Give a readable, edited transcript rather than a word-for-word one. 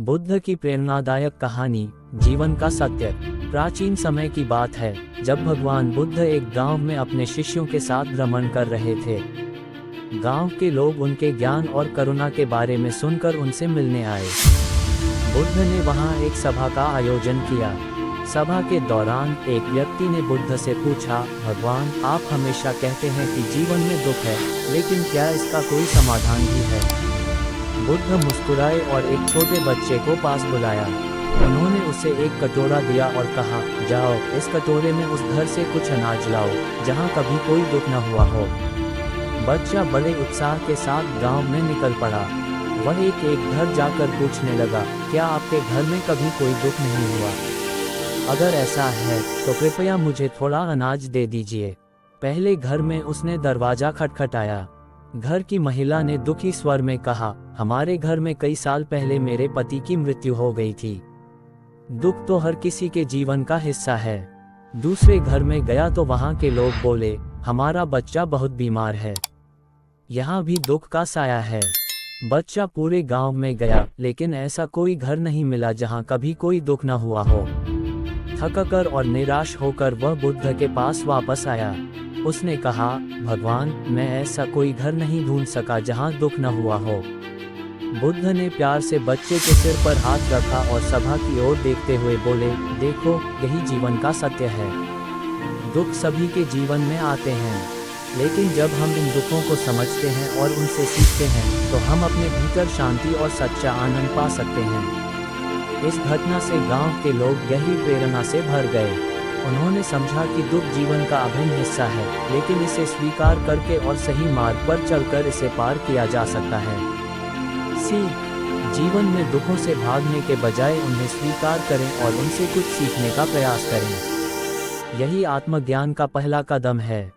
बुद्ध की प्रेरणादायक कहानी, जीवन का सत्य। प्राचीन समय की बात है, जब भगवान बुद्ध एक गांव में अपने शिष्यों के साथ भ्रमण कर रहे थे। गांव के लोग उनके ज्ञान और करुणा के बारे में सुनकर उनसे मिलने आए। बुद्ध ने वहां एक सभा का आयोजन किया। सभा के दौरान एक व्यक्ति ने बुद्ध से पूछा, भगवान, आप हमेशा कहते हैं कि जीवन में दुख है, लेकिन क्या इसका कोई समाधान भी है? बुद्ध मुस्कुराए और एक छोटे बच्चे को पास बुलाया। उन्होंने उसे एक कटोरा दिया और कहा, जाओ, इस कटोरे में उस घर से कुछ अनाज लाओ जहां कभी कोई दुख न हुआ हो। बच्चा बड़े उत्साह के साथ गांव में निकल पड़ा। वह एक एक घर जाकर पूछने लगा, क्या आपके घर में कभी कोई दुख नहीं हुआ? अगर ऐसा है तो कृपया मुझे थोड़ा अनाज दे दीजिए। पहले घर में उसने दरवाजा खटखटाया। घर की महिला ने दुखी स्वर में कहा, हमारे घर में कई साल पहले मेरे पति की मृत्यु हो गई थी। दुख तो हर किसी के जीवन का हिस्सा है। दूसरे घर में गया तो वहां के लोग बोले, हमारा बच्चा बहुत बीमार है। यहाँ भी दुख का साया है। बच्चा पूरे गांव में गया, लेकिन ऐसा कोई घर नहीं मिला जहां कभी कोई दुख न हुआ हो। थककर और निराश होकर वह बुद्ध के पास वापस आया। उसने कहा, भगवान, मैं ऐसा कोई घर नहीं ढूंढ सका जहां दुख न हुआ हो। बुद्ध ने प्यार से बच्चे के सिर पर हाथ रखा और सभा की ओर देखते हुए बोले, देखो, यही जीवन का सत्य है। दुख सभी के जीवन में आते हैं, लेकिन जब हम इन दुखों को समझते हैं और उनसे सीखते हैं, तो हम अपने भीतर शांति और सच्चा आनंद पा सकते हैं। इस घटना से गांव के लोग गहरी प्रेरणा से भर गए। उन्होंने समझा कि दुख जीवन का अभिन्न हिस्सा है, लेकिन इसे स्वीकार करके और सही मार्ग पर चलकर इसे पार किया जा सकता है। जीवन में दुखों से भागने के बजाय उन्हें स्वीकार करें और उनसे कुछ सीखने का प्रयास करें। यही आत्मज्ञान का पहला कदम है।